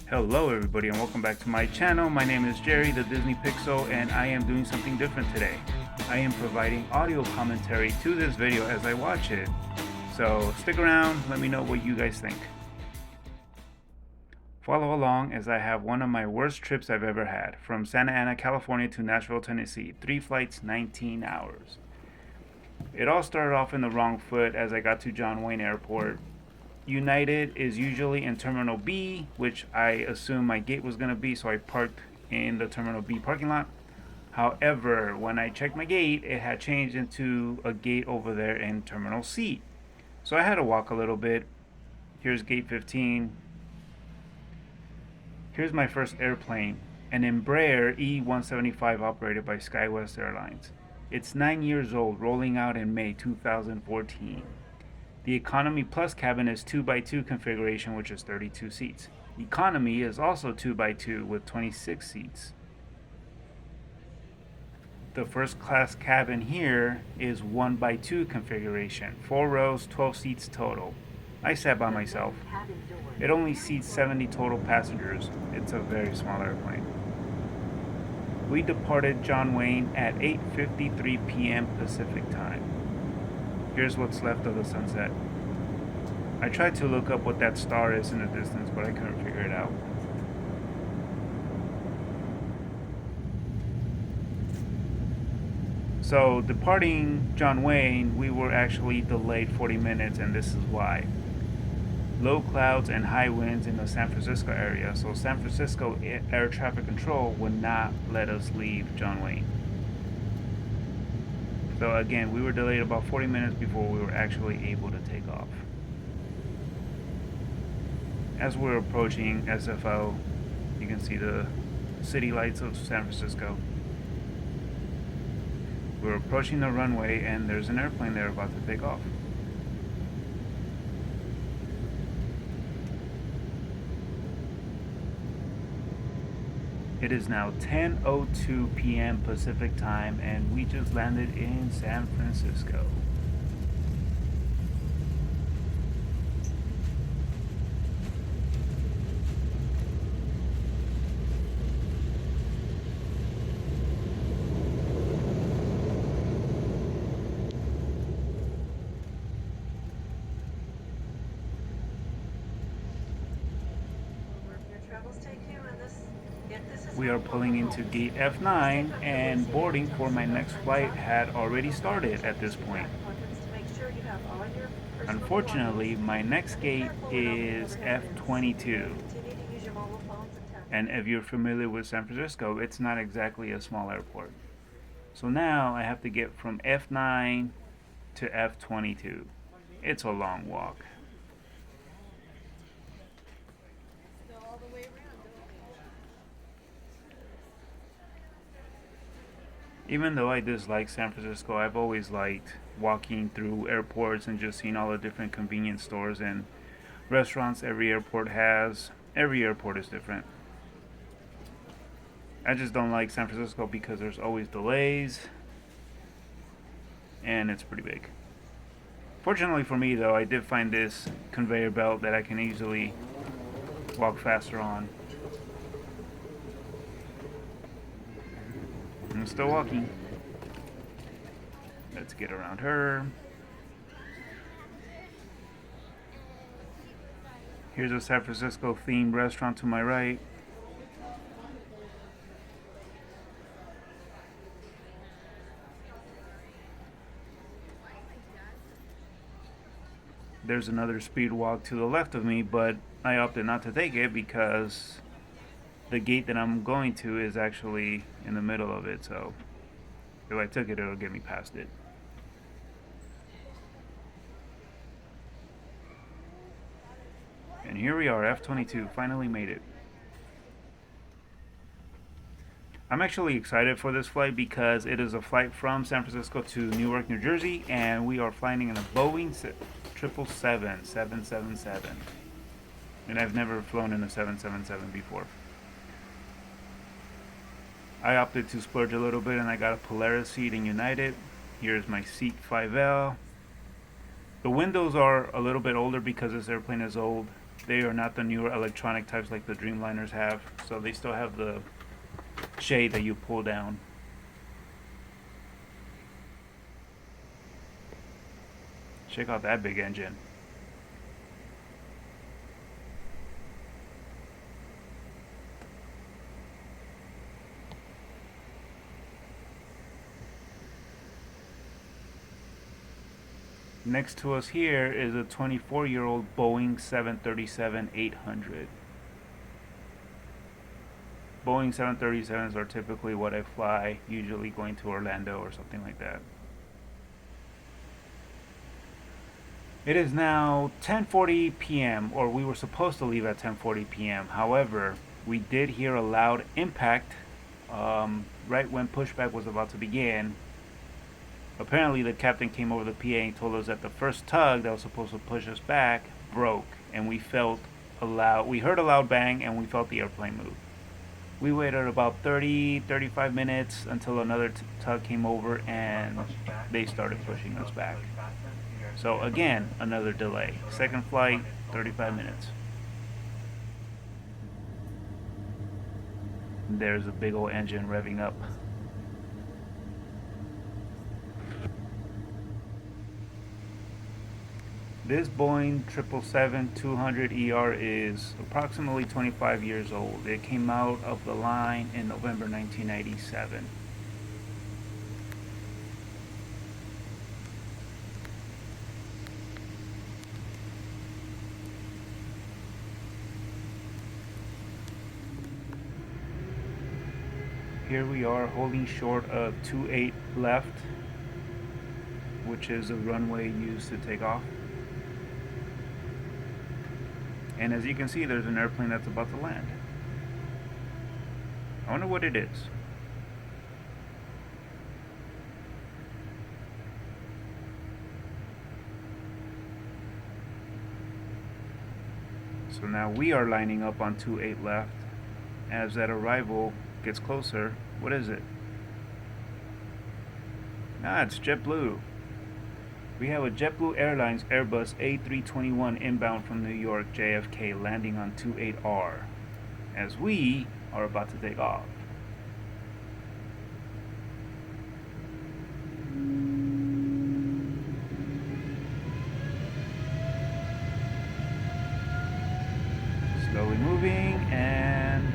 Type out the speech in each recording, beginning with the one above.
Hello everybody and welcome back to my channel. My name is Jerry, the Disney Pixel, and I am doing something different today. I am providing audio commentary to this video as I watch it. So stick around, let me know what you guys think. Follow along as I have one of my worst trips I've ever had. From Santa Ana, California to Nashville, Tennessee. 3 flights, 19 hours. It all started off in the wrong foot as I got to John Wayne Airport. United is usually in Terminal B, which I assumed my gate was going to be, so I parked in the Terminal B parking lot. However, when I checked my gate, it had changed into a gate over there in Terminal C. So I had to walk a little bit. Here's gate 15. Here's my first airplane, an Embraer E-175 operated by SkyWest Airlines. It's 9 years old, rolling out in May 2014. The Economy Plus cabin is 2x2 configuration, which is 32 seats. Economy is also 2x2 with 26 seats. The first class cabin here is 1x2 configuration, 4 rows, 12 seats total. I sat by myself. It only seats 70 total passengers. It's a very small airplane. We departed John Wayne at 8:53 p.m. Pacific time. Here's what's left of the sunset. I tried to look up what that star is in the distance, but I couldn't figure it out. So, departing John Wayne, we were actually delayed 40 minutes, and this is why. Low clouds and high winds in the San Francisco area, so San Francisco Air Traffic Control would not let us leave John Wayne. So again, we were delayed about 40 minutes before we were actually able to take off. As we're approaching SFO, you can see the city lights of San Francisco. We're approaching the runway and there's an airplane there about to take off. It is now 10:02 p.m. Pacific time and we just landed in San Francisco. We are pulling into gate F9 and boarding for my next flight had already started at this point. Unfortunately, my next gate is F22. And if you're familiar with San Francisco, it's not exactly a small airport. So now I have to get from F9 to F22. It's a long walk. Even though I dislike San Francisco, I've always liked walking through airports and just seeing all the different convenience stores and restaurants every airport has. Every airport is different. I just don't like San Francisco because there's always delays and it's pretty big. Fortunately for me though, I did find this conveyor belt that I can easily walk faster on. I'm still walking. Let's get around her. Here's a San Francisco themed restaurant to my right. There's another speed walk to the left of me, but I opted not to take it because the gate that I'm going to is actually in the middle of it, so if I took it, it'll get me past it. And here we are, F22, finally made it. I'm actually excited for this flight because it is a flight from San Francisco to Newark, New Jersey, and we are flying in a Boeing 777. And I've never flown in a 777 before. I opted to splurge a little bit and I got a Polaris seat in United. Here's my seat 5L. The windows are a little bit older because this airplane is old. They are not the newer electronic types like the Dreamliners have, so they still have the shade that you pull down. Check out that big engine. Next to us here is a 24-year-old Boeing 737-800. Boeing 737s are typically what I fly, usually going to Orlando or something like that. It is now 10:40 p.m., or we were supposed to leave at 10:40 p.m. However, we did hear a loud impact right when pushback was about to begin. Apparently, the captain came over the PA and told us that the first tug that was supposed to push us back broke, and we heard a loud bang, and we felt the airplane move. We waited about 35 minutes until another tug came over and they started pushing us back. So again, another delay. Second flight, 35 minutes. There's a big old engine revving up. This Boeing 777-200ER is approximately 25 years old. It came out of the line in November 1997. Here we are holding short of 28 left, which is the runway used to take off. And as you can see, there's an airplane that's about to land. I wonder what it is. So now we are lining up on 28 left. As that arrival gets closer, what is it? It's JetBlue. We have a JetBlue Airlines Airbus A321 inbound from New York JFK landing on 28R as we are about to take off. Slowly moving, and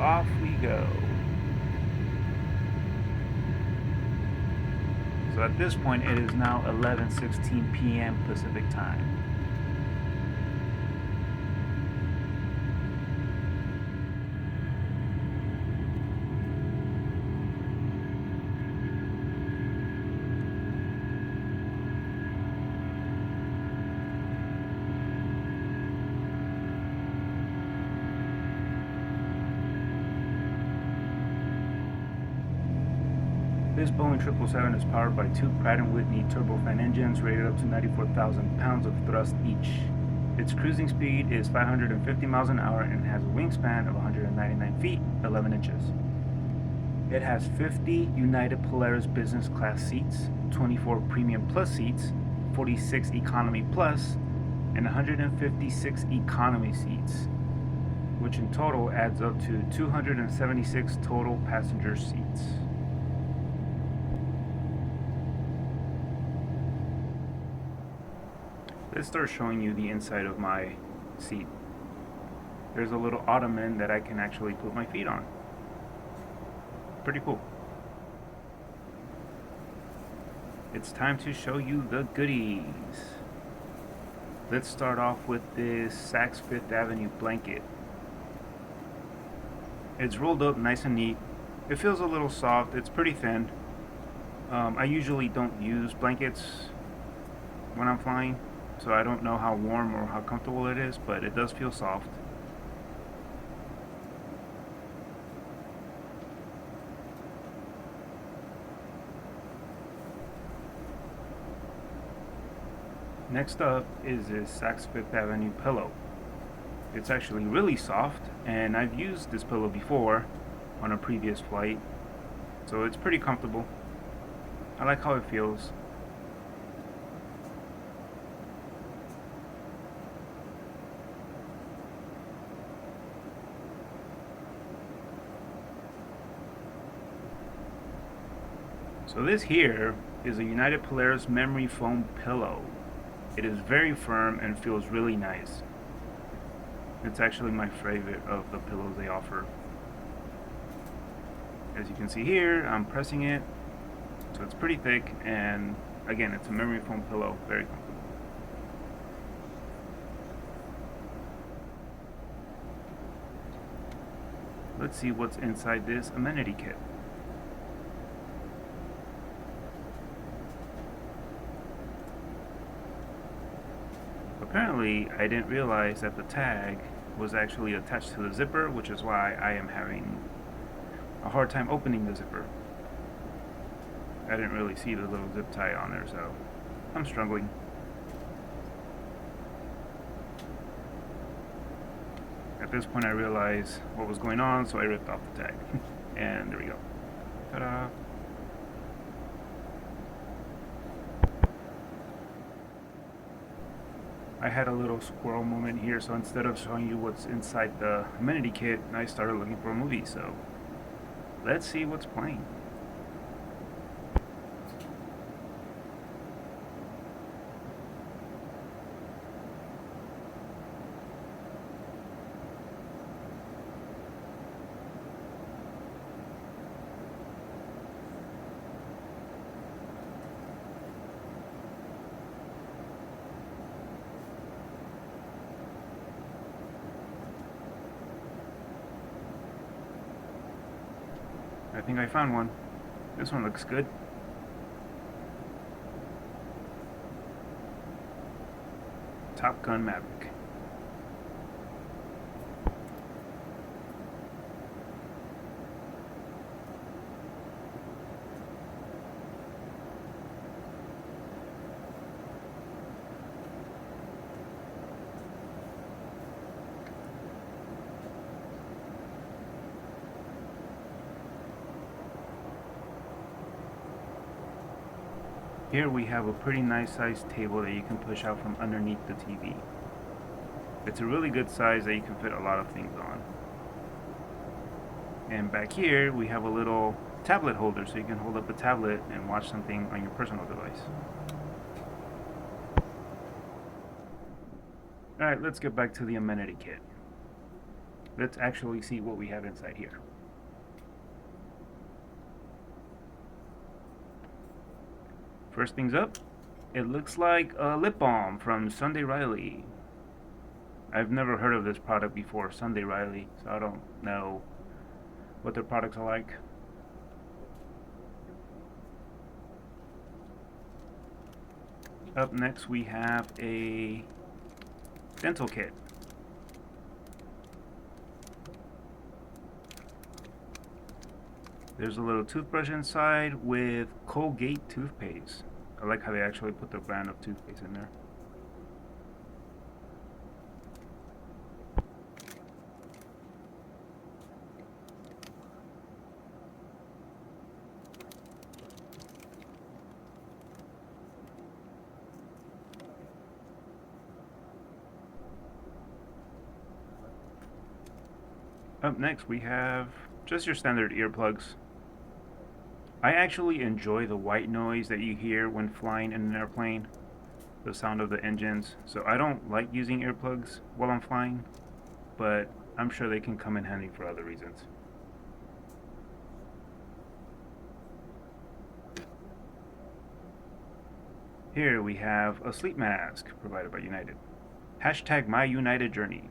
off we go. So at this point, it is now 11:16 p.m. Pacific time. This Boeing 777 is powered by two Pratt & Whitney turbofan engines rated up to 94,000 pounds of thrust each. Its cruising speed is 550 miles an hour and has a wingspan of 199 feet, 11 inches. It has 50 United Polaris business class seats, 24 premium plus seats, 46 economy plus, and 156 economy seats, which in total adds up to 276 total passenger seats. Let's start showing you the inside of my seat. There's a little ottoman that I can actually put my feet on. Pretty cool. It's time to show you the goodies. Let's start off with this Saks Fifth Avenue blanket. It's rolled up nice and neat. It feels a little soft. It's pretty thin. I usually don't use blankets when I'm flying, so I don't know how warm or how comfortable it is, but it does feel soft. Next up is this Saks Fifth Avenue pillow. It's actually really soft, and I've used this pillow before on a previous flight, so it's pretty comfortable. I like how it feels. So this here is a United Polaris memory foam pillow. It is very firm and feels really nice. It's actually my favorite of the pillows they offer. As you can see here, I'm pressing it, so it's pretty thick, and again, it's a memory foam pillow, very comfortable. Let's see what's inside this amenity kit. Apparently, I didn't realize that the tag was actually attached to the zipper, which is why I am having a hard time opening the zipper. I didn't really see the little zip tie on there, so I'm struggling. At this point I realized what was going on, so I ripped off the tag. And there we go. Ta-da! I had a little squirrel moment here, so instead of showing you what's inside the amenity kit, I started looking for a movie, so let's see what's playing. I think I found one. This one looks good. Top Gun Maverick. Here we have a pretty nice sized table that you can push out from underneath the TV. It's a really good size that you can fit a lot of things on. And back here we have a little tablet holder, so you can hold up a tablet and watch something on your personal device. Alright, let's get back to the amenity kit. Let's actually see what we have inside here. First things up, it looks like a lip balm from Sunday Riley. I've never heard of this product before, Sunday Riley, so I don't know what their products are like. Up next we have a dental kit. There's a little toothbrush inside with Colgate toothpaste. I like how they actually put the brand of toothpaste in there. Up next we have just your standard earplugs. I actually enjoy the white noise that you hear when flying in an airplane, the sound of the engines, so I don't like using earplugs while I'm flying, but I'm sure they can come in handy for other reasons. Here we have a sleep mask provided by United. Hashtag my United Journey.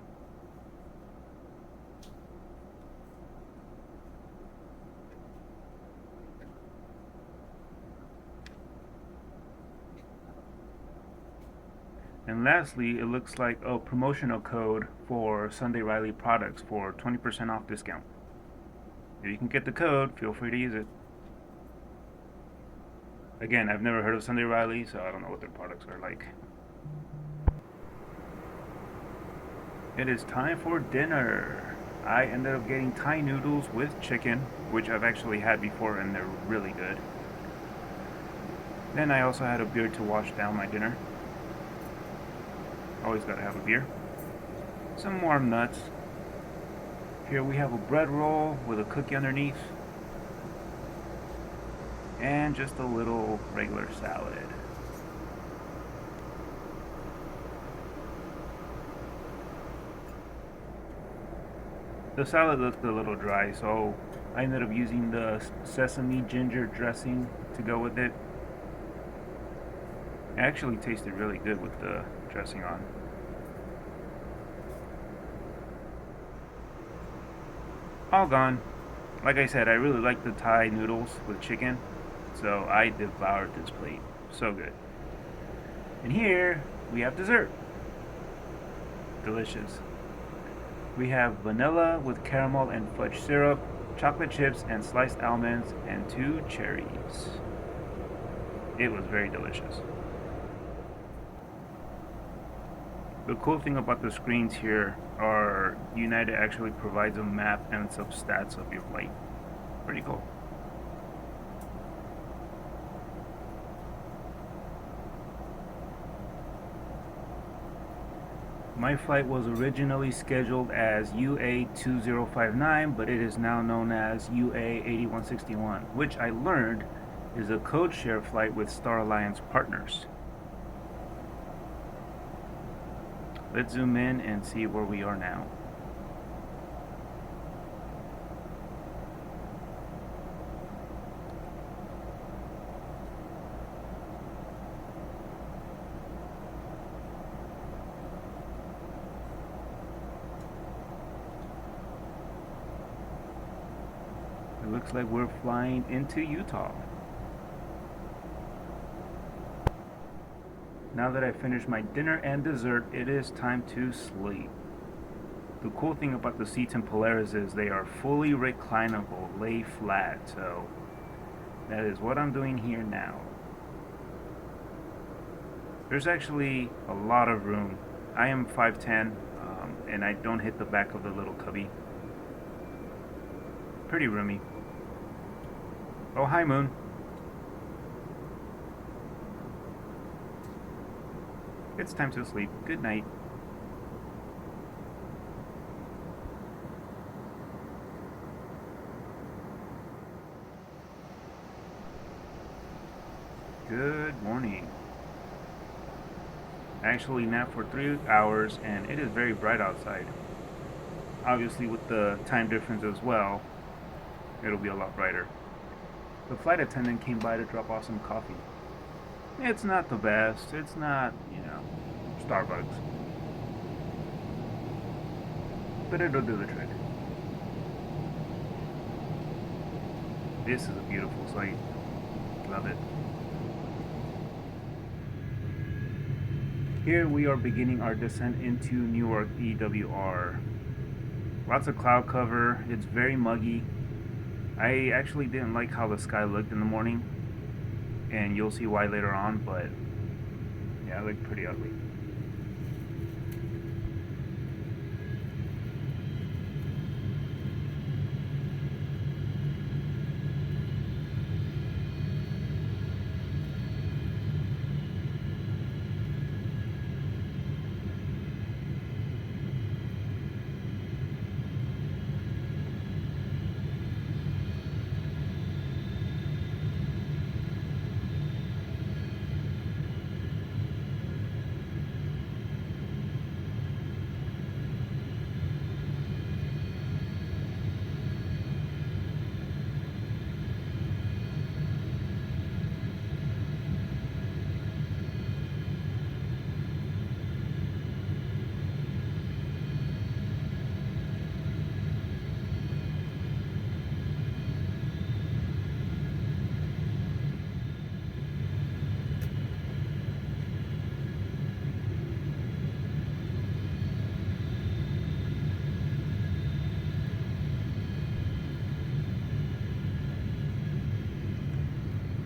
And lastly, it looks like a promotional code for Sunday Riley products for 20% off discount. If you can get the code, feel free to use it. Again, I've never heard of Sunday Riley, so I don't know what their products are like. It is time for dinner. I ended up getting Thai noodles with chicken, which I've actually had before and they're really good. Then I also had a beer to wash down my dinner. Always gotta have a beer. Some warm nuts. Here we have a bread roll with a cookie underneath. and just a little regular salad. The salad looked a little dry, so I ended up using the sesame ginger dressing to go with it. It actually tasted really good with the dressing on. All gone. Like I said, I really like the Thai noodles with chicken, so I devoured this plate. So good. And here we have dessert. Delicious. We have vanilla with caramel and fudge syrup, chocolate chips and sliced almonds, and 2 cherries. It was very delicious. The cool thing about the screens here are United actually provides a map and some stats of your flight. Pretty cool. My flight was originally scheduled as UA2059, but it is now known as UA8161, which I learned is a code share flight with Star Alliance partners. Let's zoom in and see where we are now. It looks like we're flying into Utah. Now that I've finished my dinner and dessert, it is time to sleep. The cool thing about the seats in Polaris is they are fully reclinable, lay flat, so that is what I'm doing here now. There's actually a lot of room. I am 5'10", and I don't hit the back of the little cubby. Pretty roomy. Oh, hi, Moon. It's time to sleep. Good night. Good morning. I actually napped for 3 hours and it is very bright outside. Obviously with the time difference as well, it'll be a lot brighter. The flight attendant came by to drop off some coffee. It's not the best. It's not, Starbucks. But it'll do the trick. This is a beautiful sight. Love it. Here we are beginning our descent into Newark EWR. Lots of cloud cover. It's very muggy. I actually didn't like how the sky looked in the morning, and you'll see why later on, but yeah, it looked pretty ugly.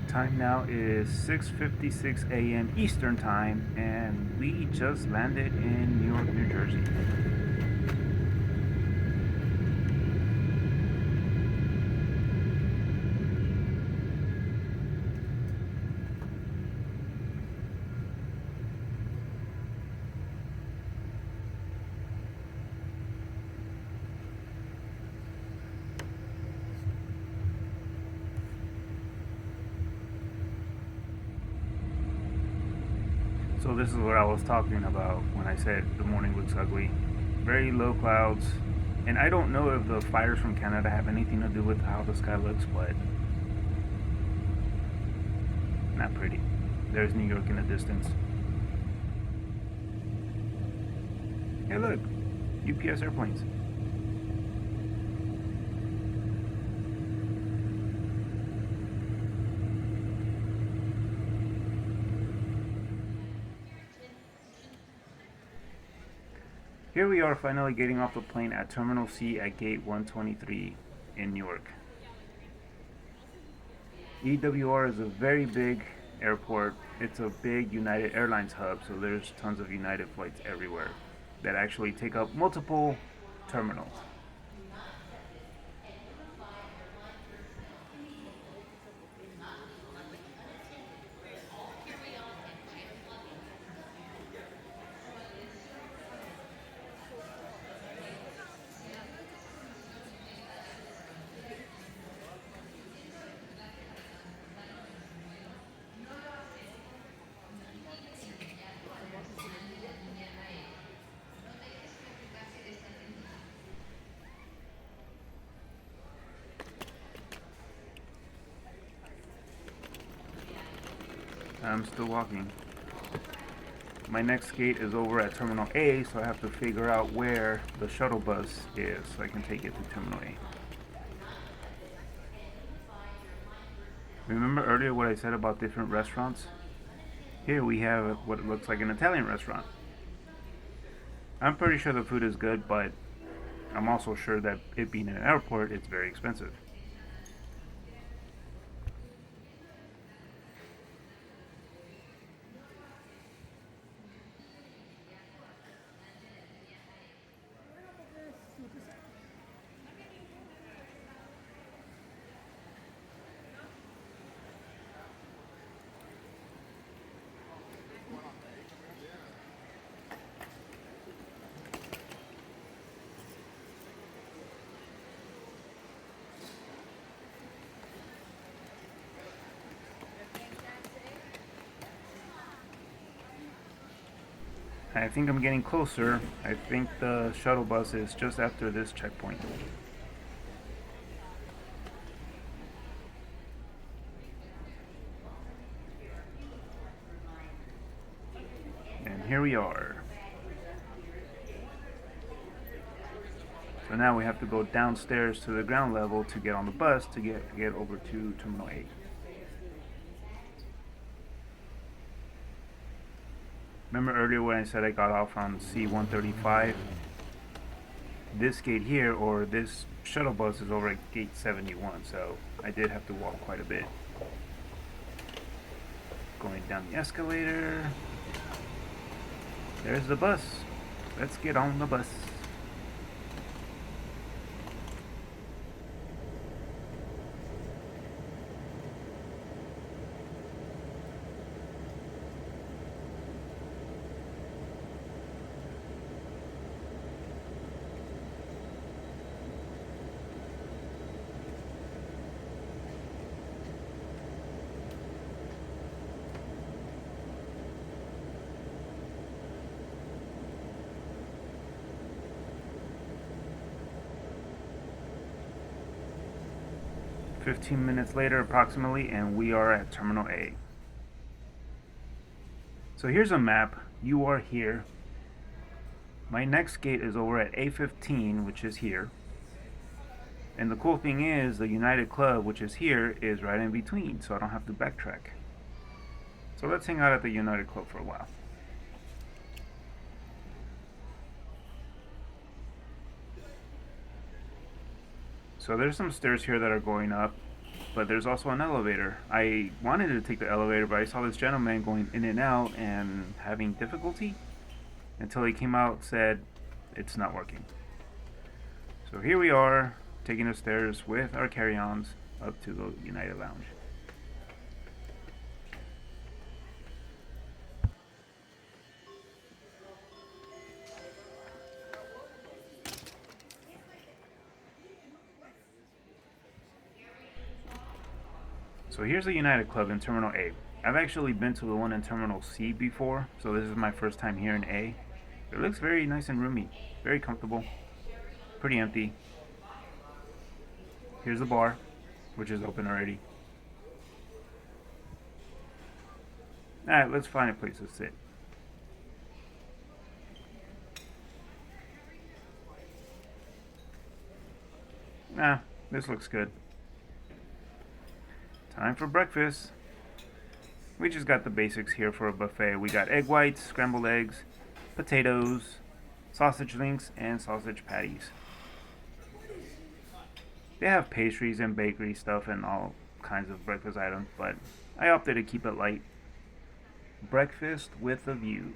Time now is 6:56 a.m. Eastern Time, and we just landed in Newark, New Jersey. So this is what I was talking about when I said the morning looks ugly. Very low clouds. And I don't know if the fires from Canada have anything to do with how the sky looks, but not pretty. There's New York in the distance. Hey look, UPS airplanes. Here we are finally getting off the plane at Terminal C at Gate 123 in Newark. EWR is a very big airport. It's a big United Airlines hub, so there's tons of United flights everywhere that actually take up multiple terminals. I'm still walking. My next gate is over at Terminal A, so I have to figure out where the shuttle bus is so I can take it to Terminal A. Remember earlier what I said about different restaurants? Here we have what looks like an Italian restaurant. I'm pretty sure the food is good, but I'm also sure that it being an airport, it's very expensive. I think I'm getting closer. I think the shuttle bus is just after this checkpoint. And here we are. So now we have to go downstairs to the ground level to get on the bus to get over to Terminal 8. Remember earlier when I said I got off on C-135? This gate here, or this shuttle bus, is over at gate 71, so I did have to walk quite a bit. Going down the escalator. There's the bus. Let's get on the bus. "15 minutes later approximately, and we are at Terminal A. So here's a map. You are here. My next gate is over at A15, which is here. And the cool thing is, the United Club, which is here, is right in between, so I don't have to backtrack. So let's hang out at the United Club for a while. So there's some stairs here that are going up, but there's also an elevator. I wanted to take the elevator, but I saw this gentleman going in and out and having difficulty until he came out and said it's not working. So here we are, taking the stairs with our carry-ons up to the United Lounge. So here's the United Club in Terminal A. I've actually been to the one in Terminal C before, so this is my first time here in A. It looks very nice and roomy, very comfortable, pretty empty. Here's the bar, which is open already. Alright, let's find a place to sit. Nah, this looks good. Time for breakfast. We just got the basics here for a buffet. We got egg whites, scrambled eggs, potatoes, sausage links, and sausage patties. They have pastries and bakery stuff and all kinds of breakfast items, but I opted to keep it light. Breakfast with a view.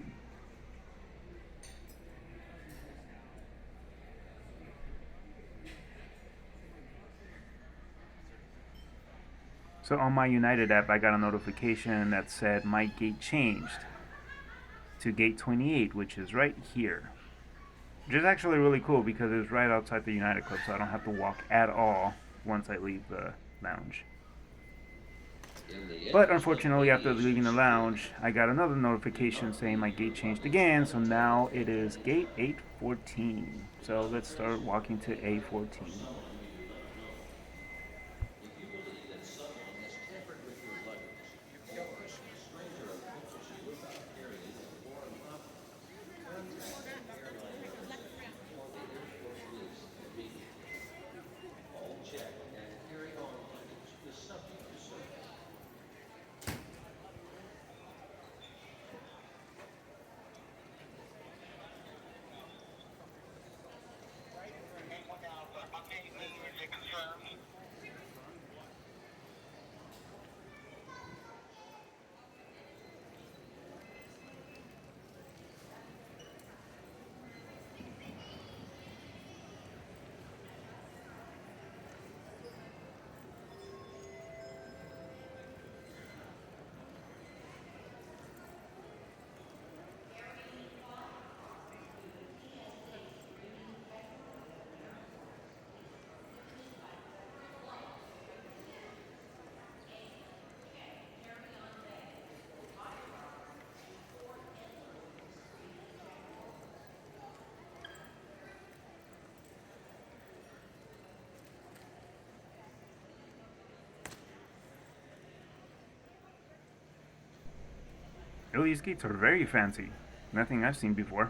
So on my United app, I got a notification that said my gate changed to gate 28, which is right here. Which is actually really cool because it's right outside the United Club, so I don't have to walk at all once I leave the lounge. But unfortunately, after leaving the lounge, I got another notification saying my gate changed again, so now it is gate 814. So let's start walking to A14. Oh, these gates are very fancy. Nothing I've seen before.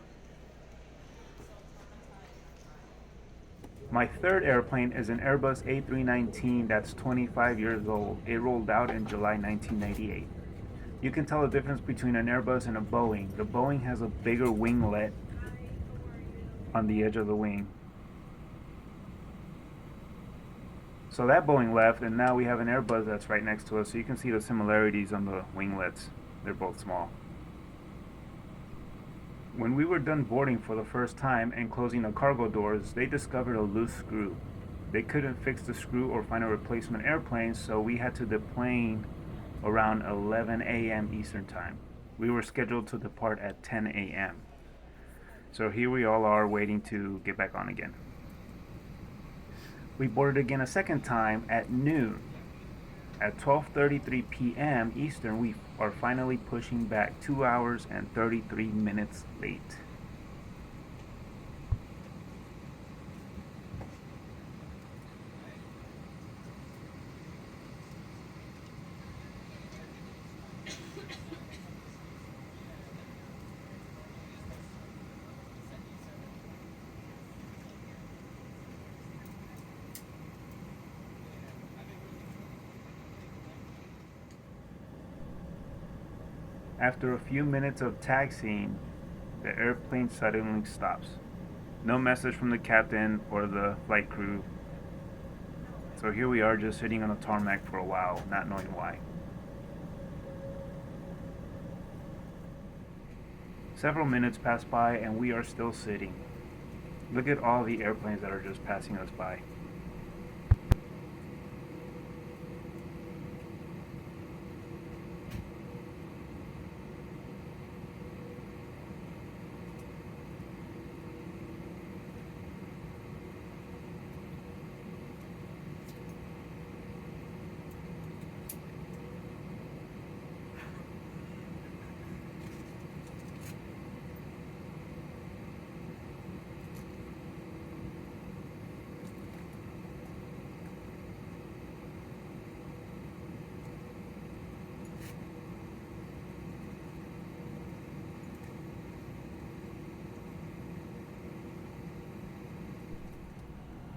My third airplane is an Airbus A319 that's 25 years old. It rolled out in July 1998. You can tell the difference between an Airbus and a Boeing. The Boeing has a bigger winglet on the edge of the wing. So that Boeing left, and now we have an Airbus that's right next to us, so you can see the similarities on the winglets. They're both small. When we were done boarding for the first time and closing the cargo doors, they discovered a loose screw. They couldn't fix the screw or find a replacement airplane, so we had to deplane around 11 a.m. Eastern Time. We were scheduled to depart at 10 a.m. So here we all are waiting to get back on again. We boarded again a second time at noon. At 12:33 p.m. Eastern, we are finally pushing back 2 hours and 33 minutes late. After a few minutes of taxiing, the airplane suddenly stops. No message from the captain or the flight crew. So here we are just sitting on the tarmac for a while, not knowing why. Several minutes pass by and we are still sitting. Look at all the airplanes that are just passing us by.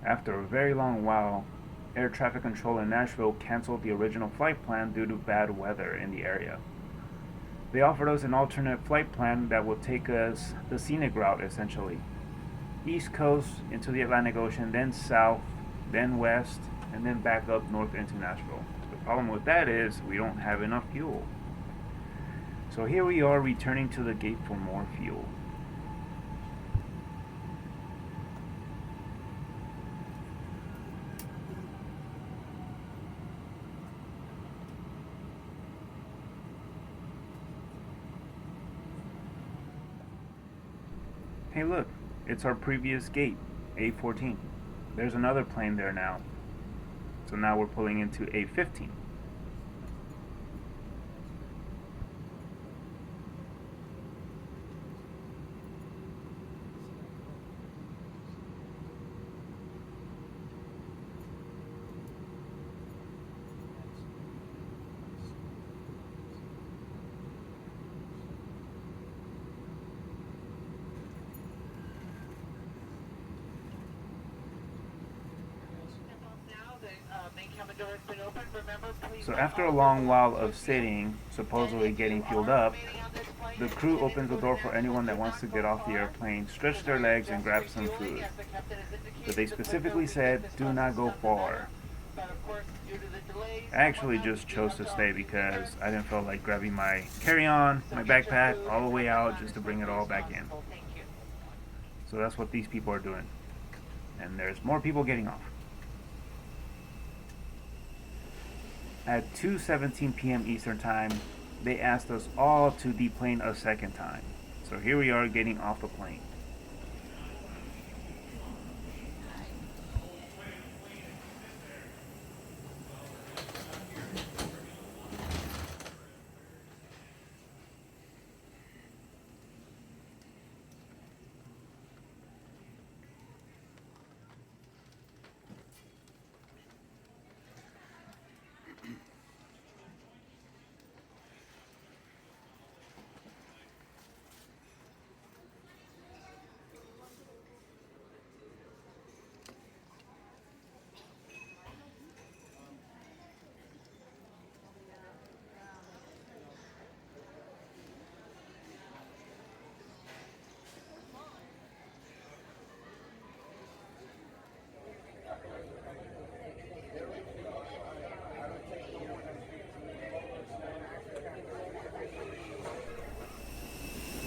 After a very long while, air traffic control in Nashville canceled the original flight plan due to bad weather in the area. They offered us an alternate flight plan that would take us the scenic route essentially. East coast into the Atlantic Ocean, then south, then west, and then back up north into Nashville. The problem with that is we don't have enough fuel. So here we are returning to the gate for more fuel. Hey look, it's our previous gate, A14. There's another plane there now. So now we're pulling into A15. So after a long while of sitting, supposedly getting fueled up, the crew opens the door for anyone that wants to get off the airplane, stretch their legs, and grab some food. But they specifically said, do not go far. I actually just chose to stay because I didn't feel like grabbing my carry-on, my backpack, all the way out just to bring it all back in. So that's what these people are doing. And there's more people getting off. At 2:17 p.m. Eastern Time, they asked us all to deplane a second time. So here we are getting off the plane.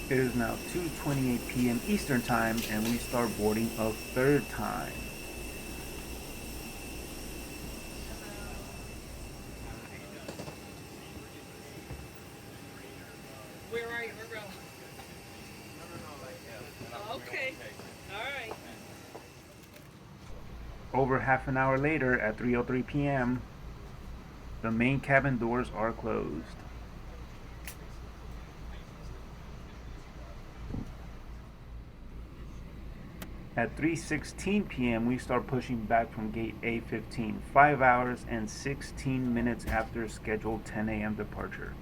It is now 2:28 p.m. Eastern Time, and we start boarding a third time. Where are you? Where are you? Okay. All right. Over half an hour later, at 3:03 p.m., the main cabin doors are closed. At 3:16 p.m., we start pushing back from gate A15, 5 hours and 16 minutes after scheduled 10 a.m. departure.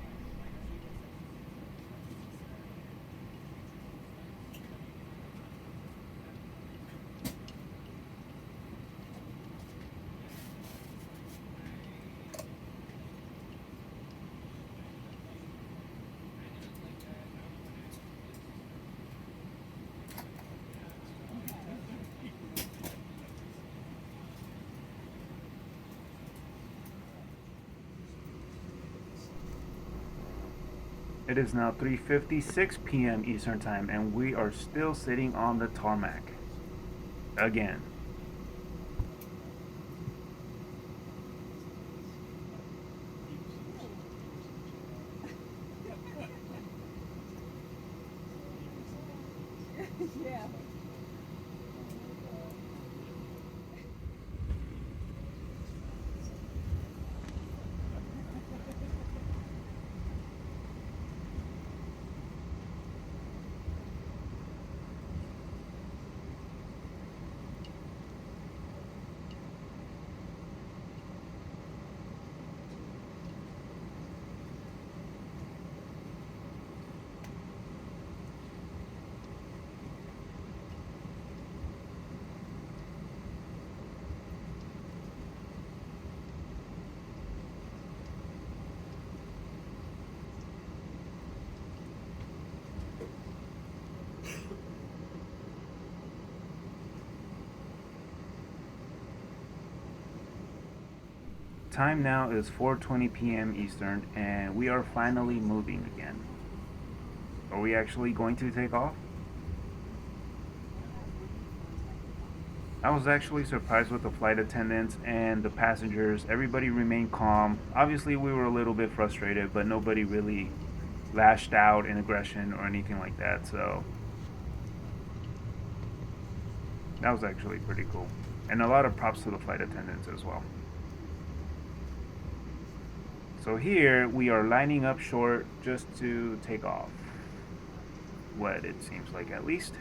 It is now 3:56 p.m. Eastern Time, and we are still sitting on the tarmac. Again. Yeah. Time now is 4:20 p.m. Eastern, and we are finally moving again. Are we actually going to take off? I was actually surprised with the flight attendants and the passengers. Everybody remained calm. Obviously, we were a little bit frustrated, but nobody really lashed out in aggression or anything like that. So that was actually pretty cool. And a lot of props to the flight attendants as well. So here we are lining up short just to take off. What it seems like, at least.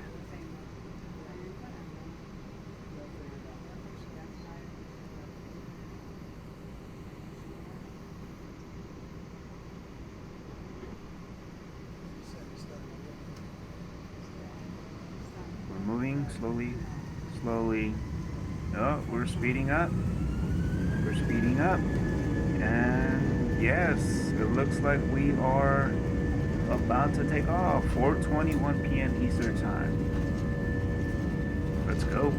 We're moving slowly, slowly. Oh, we're speeding up. We're speeding up. And yes, it looks like we are about to take off. 4:21 p.m. Eastern Time. Let's go.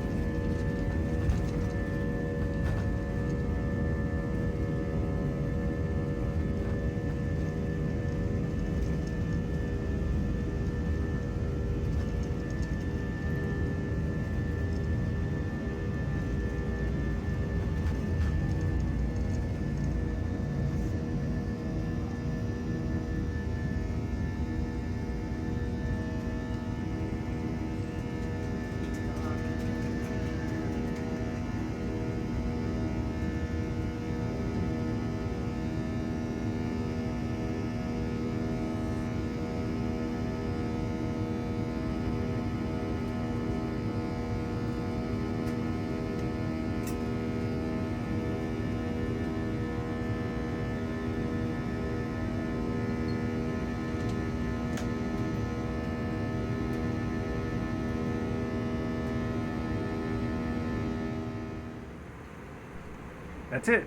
That's it.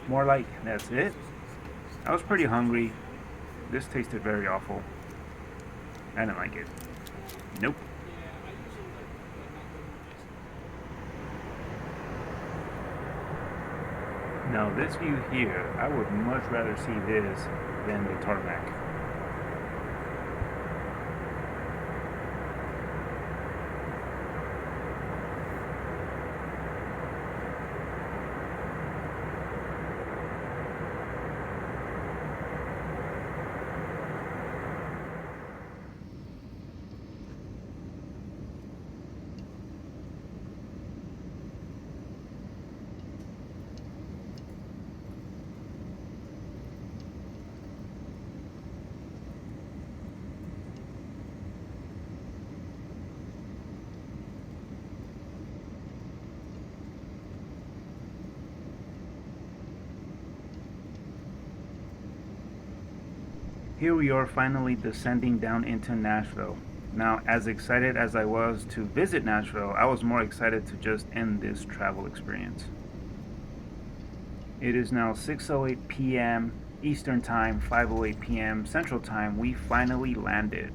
More like, that's it. I was pretty hungry. This tasted very awful. I didn't like it. Nope. Now, this view here, I would much rather see this than the tarmac. Here we are finally descending down into Nashville. Now, as excited as I was to visit Nashville, I was more excited to just end this travel experience. It is now 6:08 p.m. Eastern Time, 5:08 p.m. Central Time. We finally landed.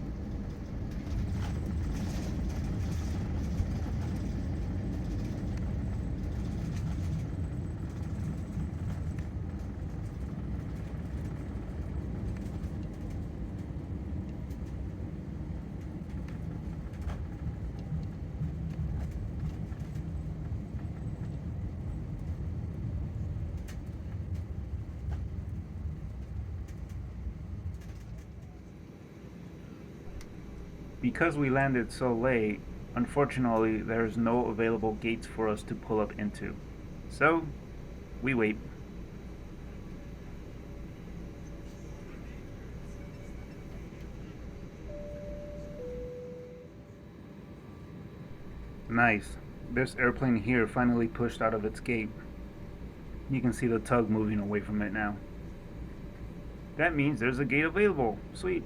Because we landed so late, unfortunately, there's no available gates for us to pull up into. So, we wait. Nice. This airplane here finally pushed out of its gate. You can see the tug moving away from it now. That means there's a gate available. Sweet.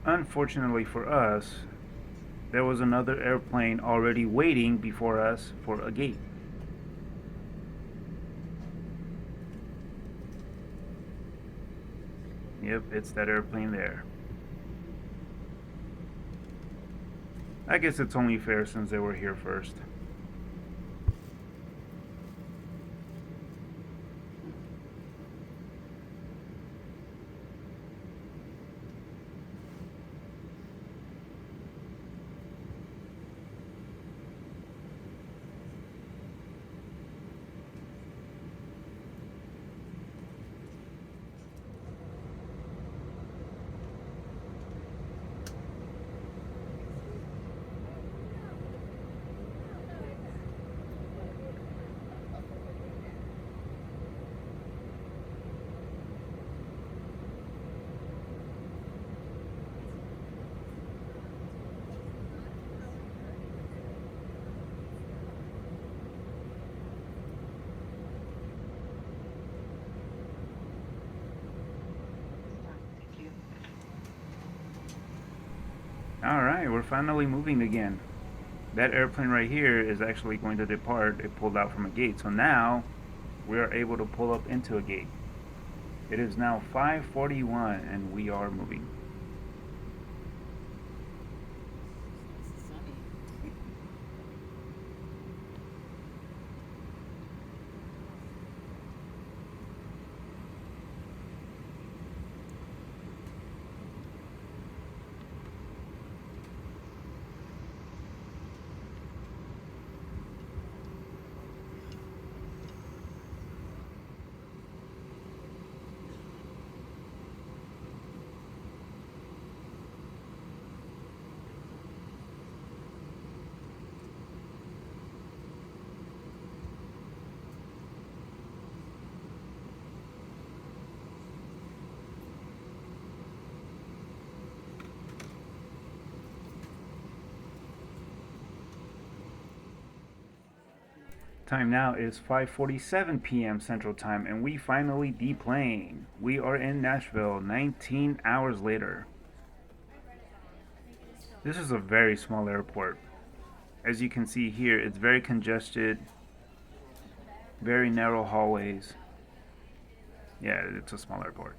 Unfortunately for us, there was another airplane already waiting before us for a gate. Yep, it's that airplane there. I guess it's only fair since they were here first. Alright, we're finally moving again. That airplane right here is actually going to depart. It pulled out from a gate. So now we are able to pull up into a gate. It is now 5:41 and we are moving. Time now is 5:47 p.m. Central Time and we finally deplane. We are in Nashville 19 hours later. This is a very small airport. As you can see here, it's very congested, very narrow hallways. Yeah, it's a small airport.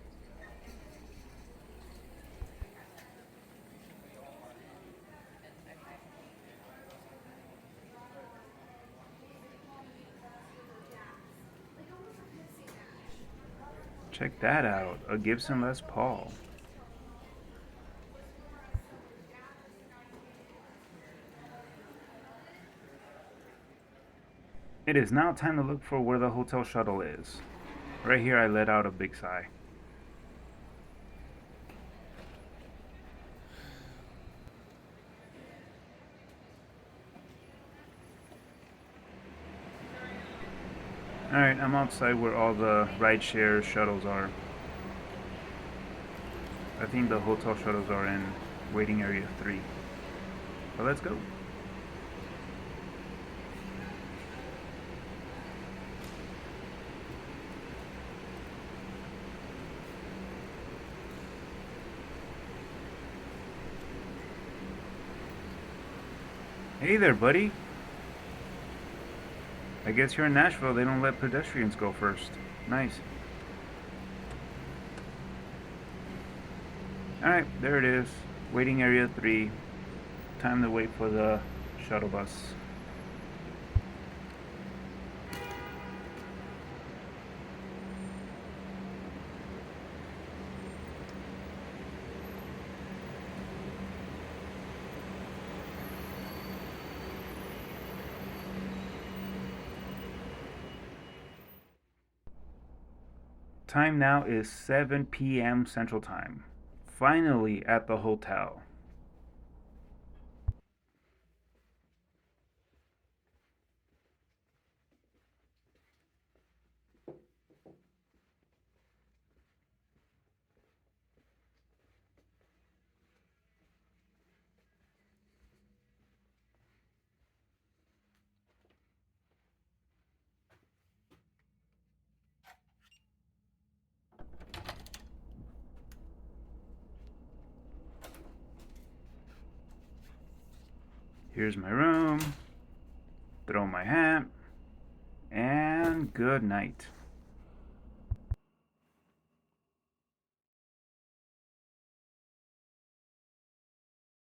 Check that out, a Gibson Les Paul. It is now time to look for where the hotel shuttle is. Right here I let out a big sigh. Alright, I'm outside where all the rideshare shuttles are. I think the hotel shuttles are in waiting area 3. So let's go. Hey there, buddy. I guess here in Nashville they don't let pedestrians go first. Nice. Alright, there it is. Waiting area 3. Time to wait for the shuttle bus. Time now is 7 p.m. Central Time. Finally at the hotel. Here's my room. Throw my hat. And good night.